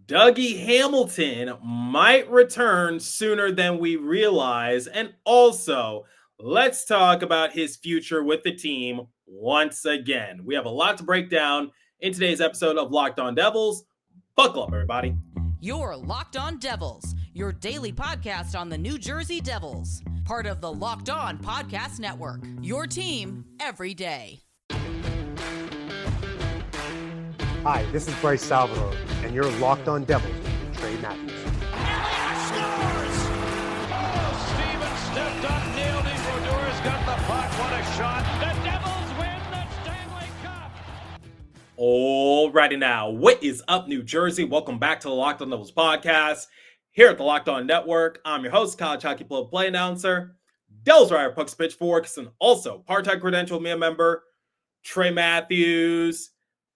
Dougie Hamilton might return sooner than we realize. And also, let's talk about his future with the team once again. We have a lot to break down in today's episode of Locked On Devils. Buckle up, everybody. You're Locked On Devils, your daily podcast on the New Jersey Devils. Part of the Locked On Podcast Network, your team every day. Hi, this is Bryce Salvador, and you're Locked On Devils with Trey Matthews. Elliott scores! Oh, Stevens stepped up, nailed it. Brodor's got the puck. What a shot. The Devils win the Stanley Cup. Alrighty now, what is up, New Jersey? Welcome back to the Locked On Devils podcast here at the Locked On Network. I'm your host, college hockey play announcer, Devils Writer, Pucks Pitchforks, and also part-time credential media member, Trey Matthews.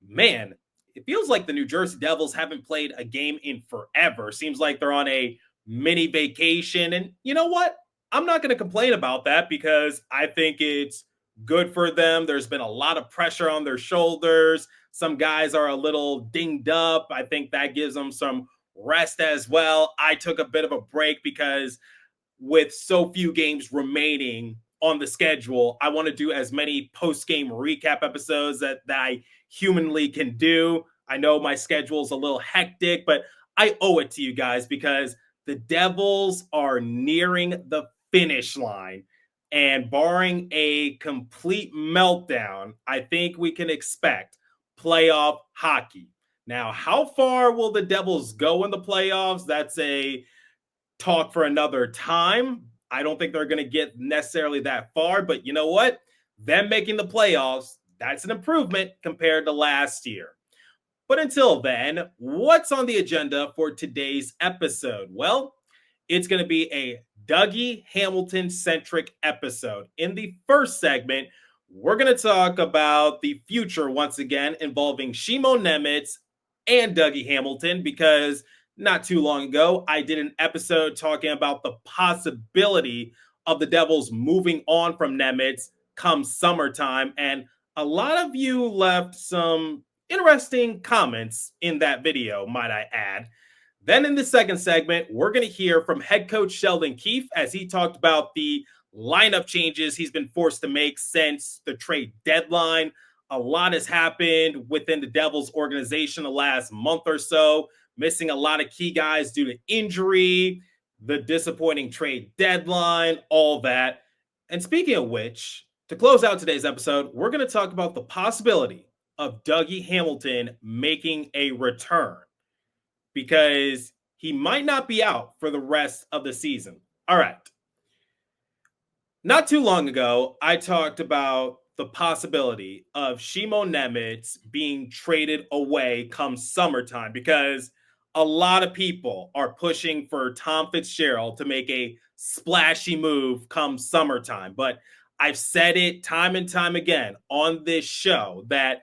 Man, it feels like the New Jersey Devils haven't played a game in forever. Seems like they're on a mini vacation. And you know what? I'm not going to complain about that because I think it's good for them. There's been a lot of pressure on their shoulders. Some guys are a little dinged up. I think that gives them some rest as well. I took a bit of a break because with so few games remaining on the schedule, I want to do as many post-game recap episodes that I humanly can do. I know my schedule's a little hectic, but I owe it to you guys because the Devils are nearing the finish line. And barring a complete meltdown, I think we can expect playoff hockey. Now, how far will the Devils go in the playoffs? That's a talk for another time. I don't think they're going to get necessarily that far, but you know what? Them making the playoffs, that's an improvement compared to last year. But until then, what's on the agenda for today's episode? Well, it's going to be a Dougie Hamilton-centric episode. In the first segment, we're going to talk about the future once again involving Simon Nemec and Dougie Hamilton because not too long ago, I did an episode talking about the possibility of the Devils moving on from Nemec come summertime. And a lot of you left some interesting comments in that video, might I add. Then in the second segment, we're going to hear from head coach Sheldon Keefe as he talked about the lineup changes he's been forced to make since the trade deadline. A lot has happened within the Devils organization the last month or so, missing a lot of key guys due to injury, the disappointing trade deadline, all that. And speaking of which, to close out today's episode, we're going to talk about the possibility of Dougie Hamilton making a return because he might not be out for the rest of the season. All right. Not too long ago, I talked about the possibility of Simon Nemec being traded away come summertime because a lot of people are pushing for Tom Fitzgerald to make a splashy move come summertime. But I've said it time and time again on this show that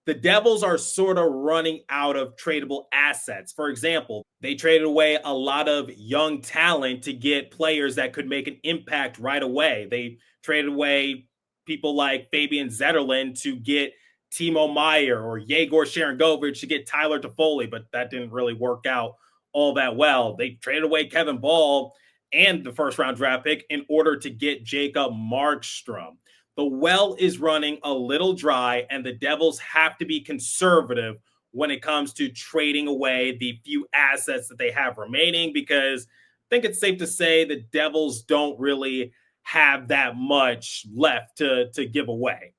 the Devils are sort of running out of tradable assets. For example, they traded away a lot of young talent to get players that could make an impact right away. They traded away people like Fabian Zetterlund to get Timo Meyer or Yegor Sharangovich to get Tyler Toffoli, but that didn't really work out all that well. They traded away Kevin Ball and the first-round draft pick in order to get Jacob Markstrom. The well is running a little dry, and the Devils have to be conservative when it comes to trading away the few assets that they have remaining because I think it's safe to say the Devils don't really have that much left to give away.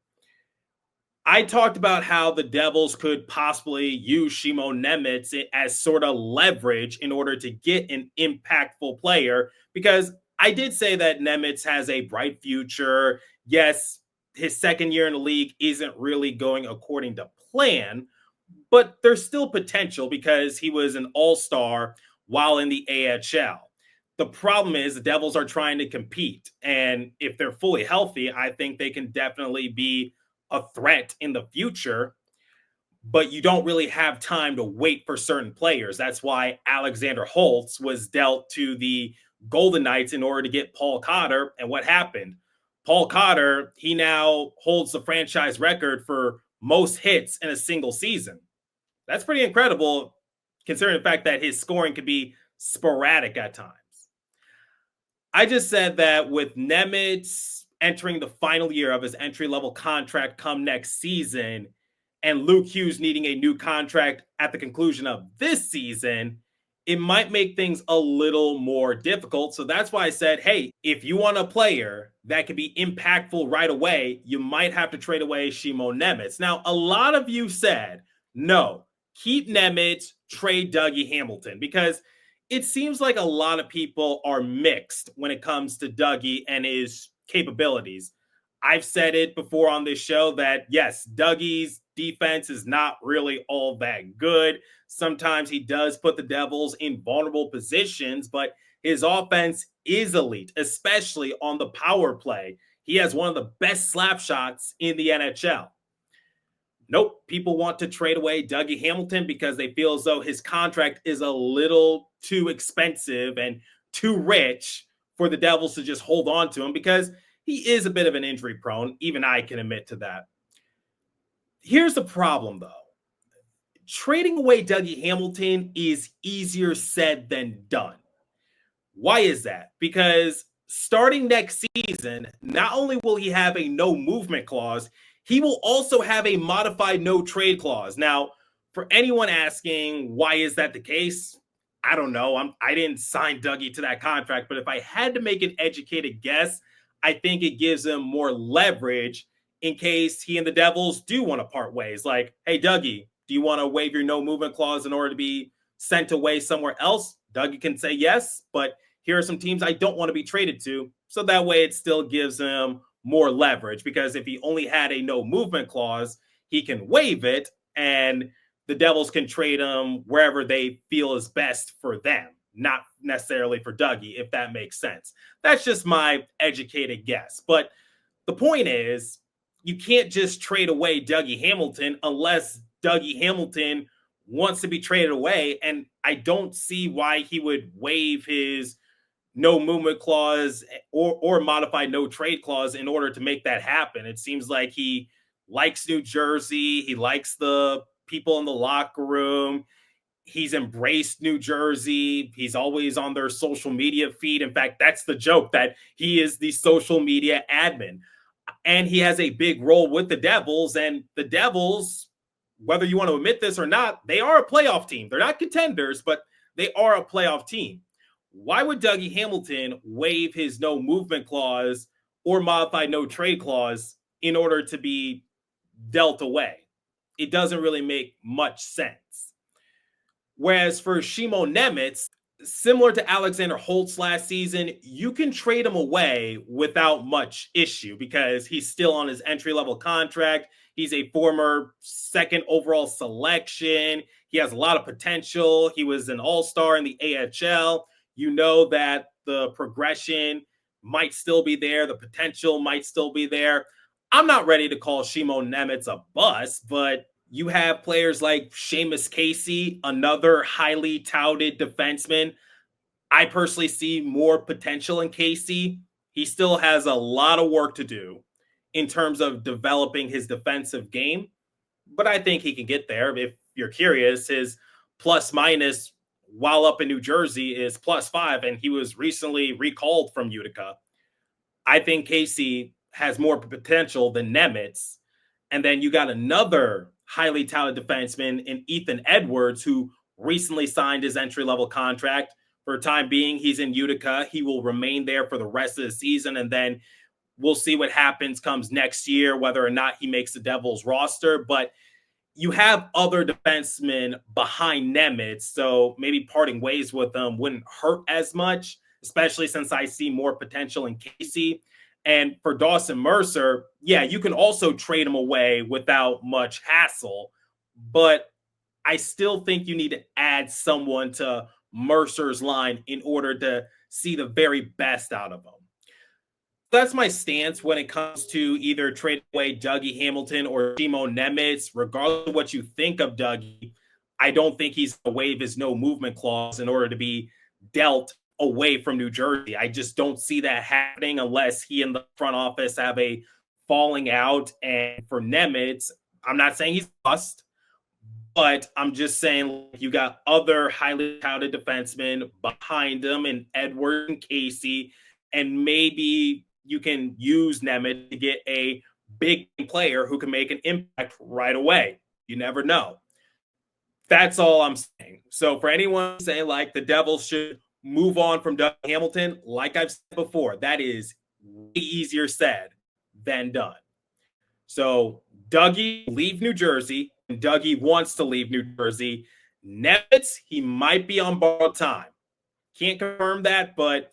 I talked about how the Devils could possibly use Simon Nemec as sort of leverage in order to get an impactful player because I did say that Nemec has a bright future. Yes, his second year in the league isn't really going according to plan, but there's still potential because he was an all-star while in the AHL. The problem is the Devils are trying to compete, and if they're fully healthy, I think they can definitely be a threat in the future, but you don't really have time to wait for certain players. That's why Alexander Holtz was dealt to the Golden Knights in order to get Paul Cotter. And what happened? Paul Cotter, he now holds the franchise record for most hits in a single season. That's pretty incredible. considering the fact that his scoring could be sporadic at times. I just said that with Nemec entering the final year of his entry-level contract come next season, and Luke Hughes needing a new contract at the conclusion of this season, it might make things a little more difficult. So that's why I said, hey, if you want a player that can be impactful right away, you might have to trade away Simon Nemec. Now, a lot of you said, no, keep Nemec, trade Dougie Hamilton, because it seems like a lot of people are mixed when it comes to Dougie and his capabilities. I've said it before on this show that, yes, Dougie's defense is not really all that good. Sometimes he does put the Devils in vulnerable positions, but his offense is elite, especially on the power play. He has one of the best slap shots in the NHL. Nope, people want to trade away Dougie Hamilton because they feel as though his contract is a little too expensive and too rich for the Devils to just hold on to him, because he is a bit of an injury prone. Even I can admit to that. Here's the problem, though. Trading away Dougie Hamilton is easier said than done. Why is that? Because starting next season, not only will he have a no movement clause, he will also have a modified no trade clause. Now, for anyone asking why is that the case, I don't know. I didn't sign Dougie to that contract, but if I had to make an educated guess, I think it gives him more leverage in case he and the Devils do want to part ways. Like, hey, Dougie, do you want to waive your no movement clause in order to be sent away somewhere else? Dougie can say yes, but here are some teams I don't want to be traded to. So that way it still gives him more leverage, because if he only had a no movement clause, he can waive it and the Devils can trade him wherever they feel is best for them, not necessarily for Dougie, if that makes sense. That's just my educated guess. But the point is, you can't just trade away Dougie Hamilton unless Dougie Hamilton wants to be traded away. And I don't see why he would waive his no movement clause or modified no trade clause in order to make that happen. It seems like he likes New Jersey. He likes the people in the locker room. He's embraced New Jersey. He's always on their social media feed. In fact, that's the joke, that he is the social media admin. And he has a big role with the Devils. And the Devils, whether you want to admit this or not, they are a playoff team. They're not contenders, but they are a playoff team. Why would Dougie Hamilton waive his no movement clause or modified no trade clause in order to be dealt away? It doesn't really make much sense. Whereas for Simon Nemec, similar to Alexander Holtz last season, you can trade him away without much issue because he's still on his entry-level contract. He's a former second overall selection. He has a lot of potential. He was an all-star in the AHL. You know that the progression might still be there. The potential might still be there. I'm not ready to call Simon Nemec a bust, but you have players like Seamus Casey, another highly touted defenseman. I personally see more potential in Casey. He still has a lot of work to do in terms of developing his defensive game, but I think he can get there. If you're curious, his plus minus while up in New Jersey is +5, and he was recently recalled from Utica. I think Casey has more potential than Nemec. And then you got another highly touted defenseman in Ethan Edwards, who recently signed his entry-level contract. For the time being, he's in Utica. He will remain there for the rest of the season, and then we'll see what happens comes next year, whether or not he makes the Devils roster. But you have other defensemen behind Nemec, so maybe parting ways with them wouldn't hurt as much, especially since I see more potential in Casey. And for Dawson Mercer, yeah, you can also trade him away without much hassle, but I still think you need to add someone to Mercer's line in order to see the very best out of him. That's my stance when it comes to either trade away Dougie Hamilton or Simon Nemec. Regardless of what you think of Dougie, I don't think he's going to waive his no movement clause in order to be dealt away from New Jersey. I just don't see that happening unless he and the front office have a falling out. And for Nemec, I'm not saying he's bust, But I'm just saying, you got other highly touted defensemen behind them and Edwards and Casey, and maybe you can use Nemec to get a big player who can make an impact right away. You never know. That's all I'm saying. So for anyone saying like the Devils should move on from Dougie Hamilton, like I've said before, that is way easier said than done. So Dougie leave New Jersey, and Dougie wants to leave New Jersey. Nemec, he might be on borrowed time. Can't confirm that, but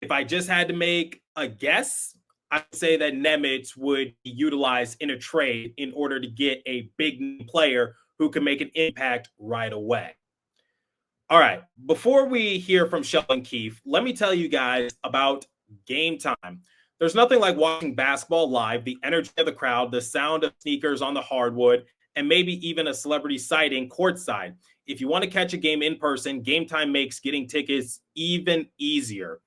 if I just had to make a guess, I'd say that Nemec would be utilized in a trade in order to get a big player who can make an impact right away. All right, before we hear from Sheldon Keefe, let me tell you guys about Game Time. There's nothing like watching basketball live, the energy of the crowd, the sound of sneakers on the hardwood, and maybe even a celebrity sighting courtside. If you want to catch a game in person, Game Time makes getting tickets even easier.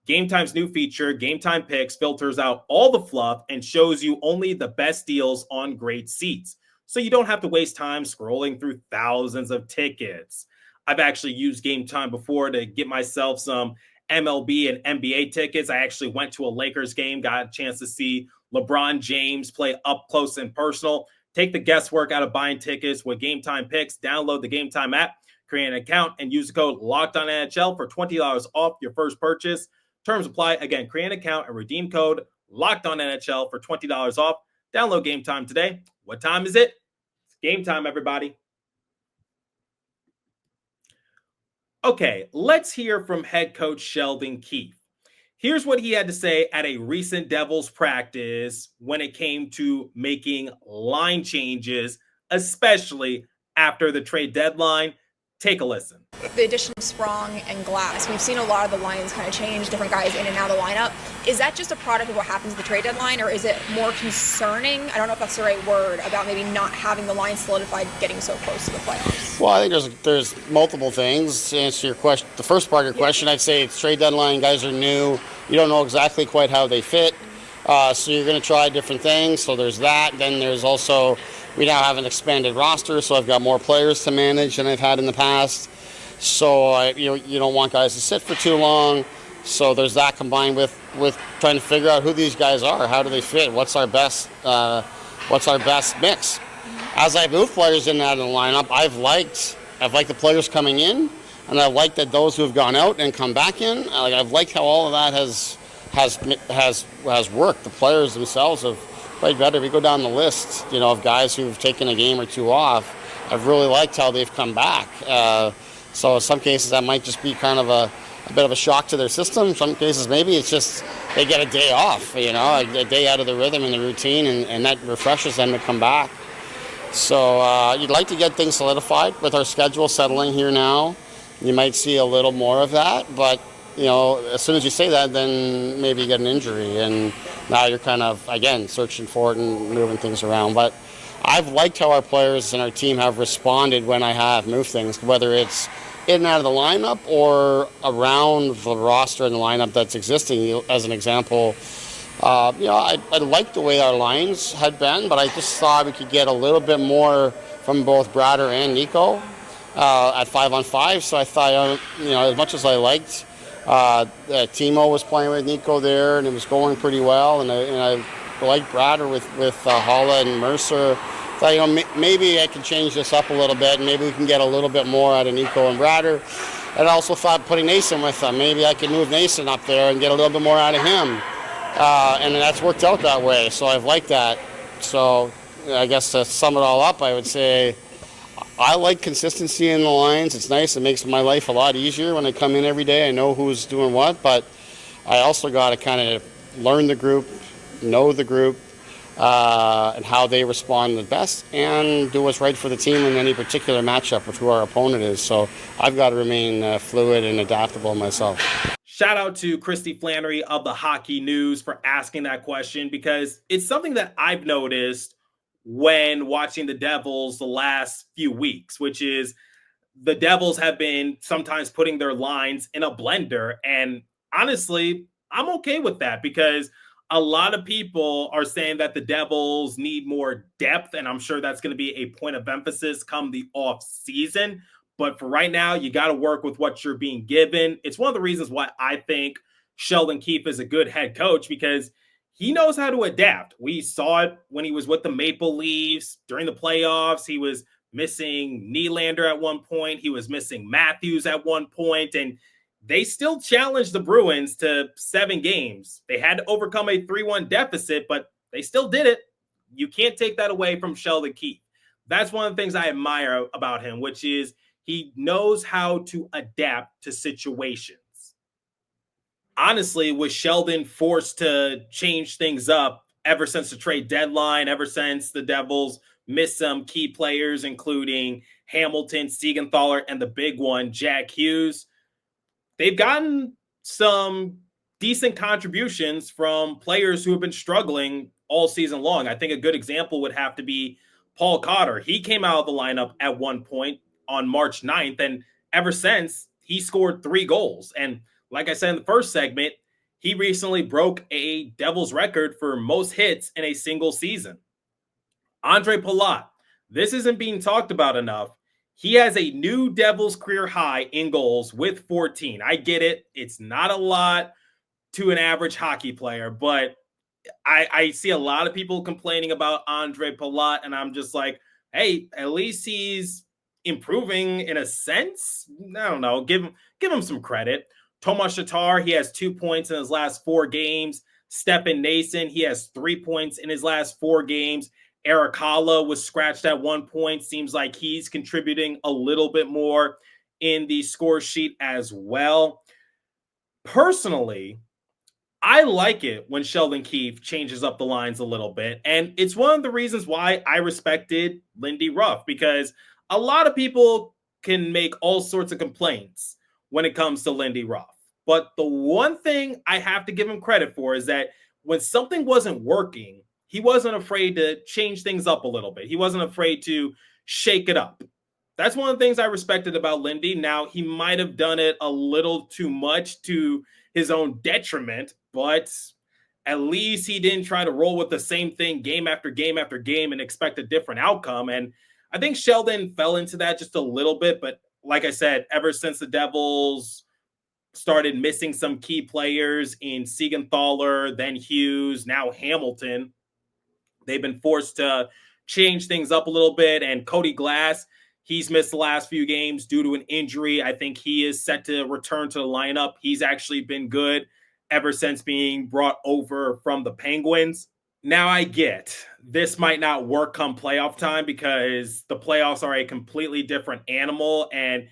Game Time's new feature, Game Time Picks, filters out all the fluff and shows you only the best deals on great seats. So you don't have to waste time scrolling through thousands of tickets. I've actually used Game Time before to get myself some MLB and NBA tickets. I actually went to a Lakers game, got a chance to see LeBron James play up close and personal. Take the guesswork out of buying tickets with Game Time Picks. Download the Game Time app, create an account, and use the code LOCKEDONNHL for $20 off your first purchase. Terms apply. Again, create an account and redeem code LOCKEDONNHL for $20 off. Download Game Time today. What time is it? It's game time, everybody. Okay, let's hear from head coach Sheldon Keefe. Here's what he had to say at a recent Devils practice when it came to making line changes, especially after the trade deadline. Take a listen. The addition of Sprong and Glass, we've seen a lot of the lines kind of change, different guys in and out of the lineup. Is that just a product of what happens at the trade deadline, or is it more concerning, I don't know if that's the right word, about maybe not having the line solidified getting so close to the playoffs? Well, I think there's multiple things. To answer your question, the first part of your question, I'd say it's trade deadline, guys are new. You don't know exactly quite how they fit. So you're going to try different things. So there's that. Then there's also, we now have an expanded roster, so I've got more players to manage than I've had in the past. So you don't want guys to sit for too long. So there's that combined with trying to figure out who these guys are, how do they fit, what's our best mix. As I've moved players in and out of the lineup, I've liked the players coming in, and I've liked that those who have gone out and come back in. I've liked how all of that has worked. The players themselves have played better. We go down the list, of guys who've taken a game or two off. I've really liked how they've come back. So in some cases that might just be kind of a bit of a shock to their system. In some cases maybe it's just they get a day off, a day out of the rhythm and the routine, and that refreshes them to come back. So you'd like to get things solidified with our schedule settling here now. You might see a little more of that, but as soon as you say that, then maybe you get an injury, and now you're kind of, again, searching for it and moving things around. But I've liked how our players and our team have responded when I have moved things, whether it's in and out of the lineup or around the roster and the lineup that's existing. As an example, I liked the way our lines had been, but I just thought we could get a little bit more from both Brader and Nico at 5-on-5. So I thought, as much as I liked Timo was playing with Nico there, and it was going pretty well, and I liked Brader with Holla and Mercer. Thought, maybe I can change this up a little bit, and maybe we can get a little bit more out of Nico and Brader. And I also thought putting Nason with them, maybe I could move Nason up there and get a little bit more out of him. And that's worked out that way, so I've liked that. So I guess to sum it all up, I would say I like consistency in the lines. It's nice. It makes my life a lot easier when I come in every day. I know who's doing what, but I also got to kind of learn the group, know the group, and how they respond the best, and do what's right for the team in any particular matchup with who our opponent is. So I've got to remain fluid and adaptable myself. Shout out to Christy Flannery of the Hockey News for asking that question, because it's something that I've noticed when watching the Devils the last few weeks, which is the Devils have been sometimes putting their lines in a blender. And honestly, I'm okay with that, because a lot of people are saying that the Devils need more depth, and I'm sure that's going to be a point of emphasis come the off season. But for right now, you got to work with what you're being given. It's one of the reasons why I think Sheldon Keefe is a good head coach, because he knows how to adapt. We saw it when he was with the Maple Leafs during the playoffs. He was missing Nylander at one point. He was missing Matthews at one point, and they still challenged the Bruins to 7 games. They had to overcome a 3-1 deficit, but they still did it. You can't take that away from Sheldon Keefe. That's one of the things I admire about him, which is he knows how to adapt to situations. Honestly, was Sheldon forced to change things up ever since the trade deadline, ever since the Devils missed some key players, including Hamilton, Siegenthaler, and the big one, Jack Hughes? They've gotten some decent contributions from players who have been struggling all season long. I think a good example would have to be Paul Cotter. He came out of the lineup at one point on March 9th, and ever since, he scored 3 goals. And like I said in the first segment, he recently broke a Devils record for most hits in a single season. Andre Palat, this isn't being talked about enough. He has a new Devils career high in goals with 14. I get it. It's not a lot to an average hockey player, but I see a lot of people complaining about Andre Palat, and I'm just like, hey, at least he's improving in a sense. I don't know. Give him some credit. Tomas Tatar, he has 2 points in his last 4 games. Stefan Nason, he has 3 points in his last 4 games. Eric Haula was scratched at one point. Seems like he's contributing a little bit more in the score sheet as well. Personally, I like it when Sheldon Keefe changes up the lines a little bit. And it's one of the reasons why I respected Lindy Ruff, because a lot of people can make all sorts of complaints when it comes to Lindy Ruff. But the one thing I have to give him credit for is that when something wasn't working, he wasn't afraid to change things up a little bit. He wasn't afraid to shake it up. That's one of the things I respected about Lindy. Now, he might have done it a little too much to his own detriment, but at least he didn't try to roll with the same thing game after game after game and expect a different outcome. And I think Sheldon fell into that just a little bit. But like I said, ever since the Devils started missing some key players in Siegenthaler, then Hughes, now Hamilton, they've been forced to change things up a little bit. And Cody Glass, he's missed the last few games due to an injury. I think he is set to return to the lineup. He's actually been good ever since being brought over from the Penguins. Now, I get this might not work come playoff time because the playoffs are a completely different animal. And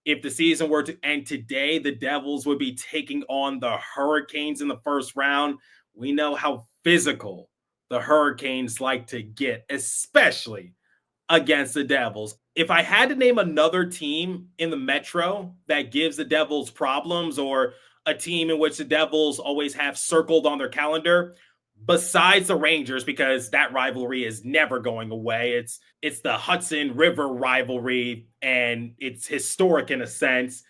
if the season were to end today, the Devils would be taking on the Hurricanes in the first round. We know how physical the Hurricanes like to get, especially against the Devils. If I had to name another team in the Metro that gives the Devils problems, or a team in which the Devils always have circled on their calendar, besides the Rangers, because that rivalry is never going away. It's the Hudson River rivalry, and it's historic in a sense.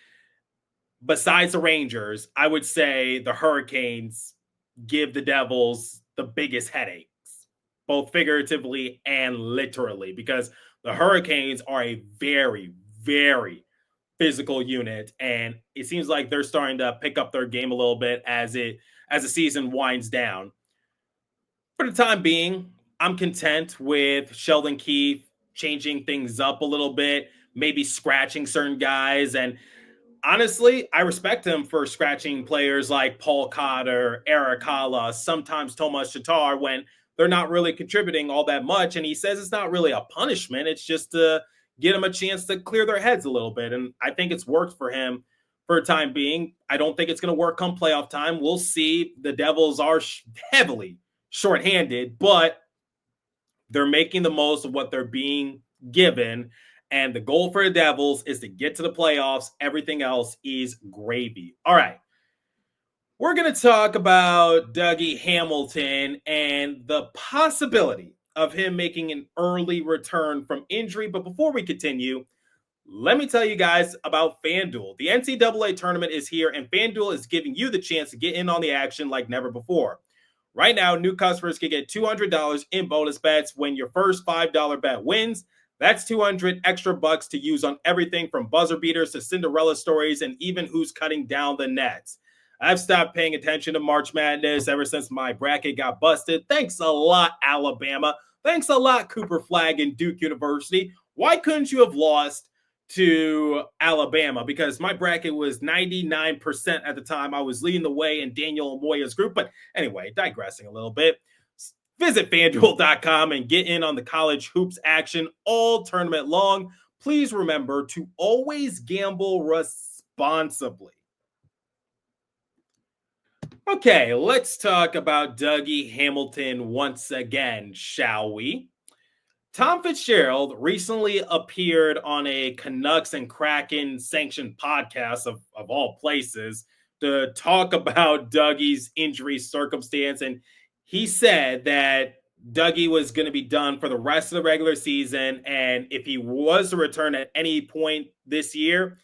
Besides the Rangers, I would say the Hurricanes give the Devils the biggest headaches, both figuratively and literally, because the Hurricanes are a very, very physical unit, and it seems like they're starting to pick up their game a little bit as the season winds down. For the time being, I'm content with Sheldon Keefe changing things up a little bit, maybe scratching certain guys. And honestly, I respect him for scratching players like Paul Cotter, Eric Haula, sometimes Tomas Tatar, when they're not really contributing all that much. And he says it's not really a punishment. It's just to get them a chance to clear their heads a little bit. And I think it's worked for him for the time being. I don't think it's going to work come playoff time. We'll see. The Devils are heavily shorthanded, but they're making the most of what they're being given. And the goal for the Devils is to get to the playoffs. Everything else is gravy. All right. We're going to talk about Dougie Hamilton and the possibility of him making an early return from injury. But before we continue, let me tell you guys about FanDuel. The NCAA tournament is here, and FanDuel is giving you the chance to get in on the action like never before. Right now, new customers can get $200 in bonus bets when your first $5 bet wins. That's 200 extra bucks to use on everything from buzzer beaters to Cinderella stories and even who's cutting down the nets. I've stopped paying attention to March Madness ever since my bracket got busted. Thanks a lot, Alabama. Thanks a lot, Cooper Flagg and Duke University. Why couldn't you have lost to Alabama? Because my bracket was 99% at the time. I was leading the way in Daniel Amoya's group. But anyway, digressing a little bit. Visit FanDuel.com and get in on the college hoops action all tournament long. Please remember to always gamble responsibly. Okay, let's talk about Dougie Hamilton once again, shall we? Tom Fitzgerald recently appeared on a Canucks and Kraken sanctioned podcast of all places to talk about Dougie's injury circumstance. And he said that Dougie was going to be done for the rest of the regular season. And if he was to return at any point this year,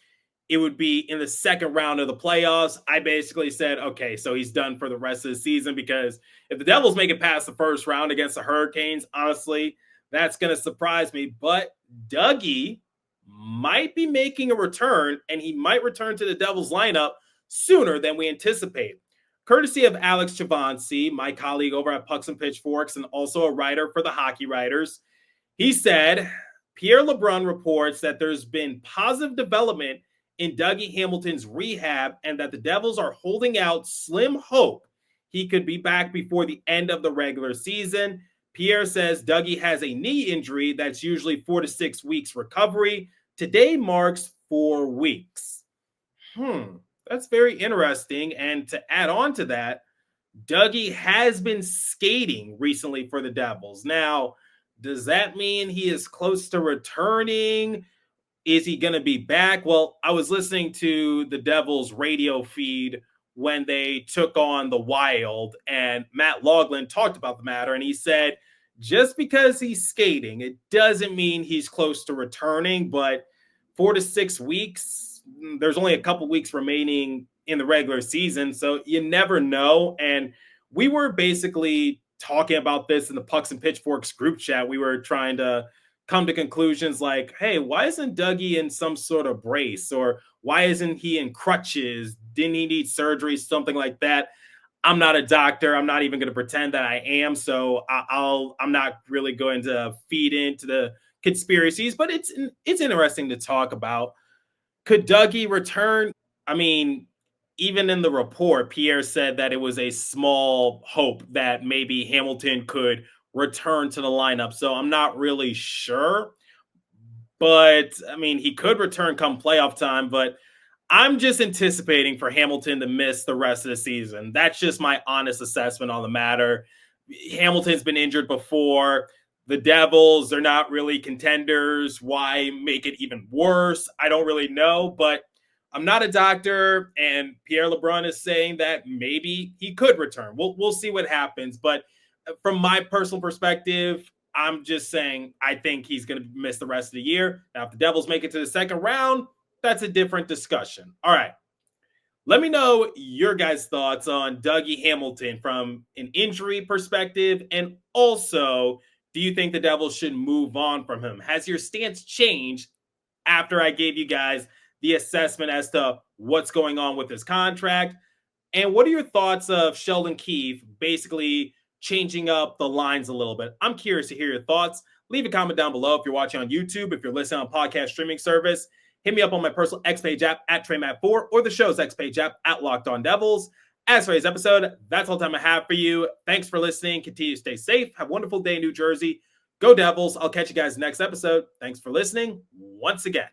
it would be in the second round of the playoffs. I basically said, okay, so he's done for the rest of the season, because if the Devils make it past the first round against the Hurricanes, honestly, that's going to surprise me. But Dougie might be making a return, and he might return to the Devils lineup sooner than we anticipate. Courtesy of Alex Chavancy, my colleague over at Pucks and Pitchforks and also a writer for the Hockey Writers, he said, Pierre LeBrun reports that there's been positive development in Dougie Hamilton's rehab and that the Devils are holding out slim hope he could be back before the end of the regular season. Pierre says Dougie has a knee injury that's usually 4 to 6 weeks recovery. Today marks 4 weeks. That's very interesting. And to add on to that, Dougie has been skating recently for the Devils. Now, does that mean he is close to returning? Is he going to be back? Well, I was listening to the Devils radio feed when they took on the Wild, and Matt Loughlin talked about the matter, and he said, just because he's skating, it doesn't mean he's close to returning, but 4 to 6 weeks, there's only a couple weeks remaining in the regular season, so you never know. And we were basically talking about this in the Pucks and Pitchforks group chat. We were trying to come to conclusions like, hey, why isn't Dougie in some sort of brace? Or why isn't he in crutches? Didn't he need surgery? Something like that. I'm not a doctor. I'm not even going to pretend that I am. So I'm not really going to feed into the conspiracies, but it's interesting to talk about. Could Dougie return? I mean, even in the report, Pierre said that it was a small hope that maybe Hamilton could return to the lineup. So I'm not really sure, but I mean, he could return come playoff time, but I'm just anticipating for Hamilton to miss the rest of the season. That's just my honest assessment on the matter. Hamilton's been injured before. The Devils, they're not really contenders. Why make it even worse? I don't really know, but I'm not a doctor, and Pierre LeBrun is saying that maybe he could return. We'll see what happens, but from my personal perspective, I'm just saying I think he's going to miss the rest of the year. Now, if the Devils make it to the second round, that's a different discussion. All right. Let me know your guys' thoughts on Dougie Hamilton from an injury perspective, and also, do you think the Devils should move on from him? Has your stance changed after I gave you guys the assessment as to what's going on with his contract? And what are your thoughts of Sheldon Keefe basically changing up the lines a little bit? I'm curious to hear your thoughts. Leave a comment down below if you're watching on YouTube, if you're listening on podcast streaming service. Hit me up on my personal X page app at TreyMatt4 or the show's X page app at Locked On Devils. As for today's episode, that's all the time I have for you. Thanks for listening. Continue to stay safe. Have a wonderful day in New Jersey. Go Devils. I'll catch you guys next episode. Thanks for listening once again.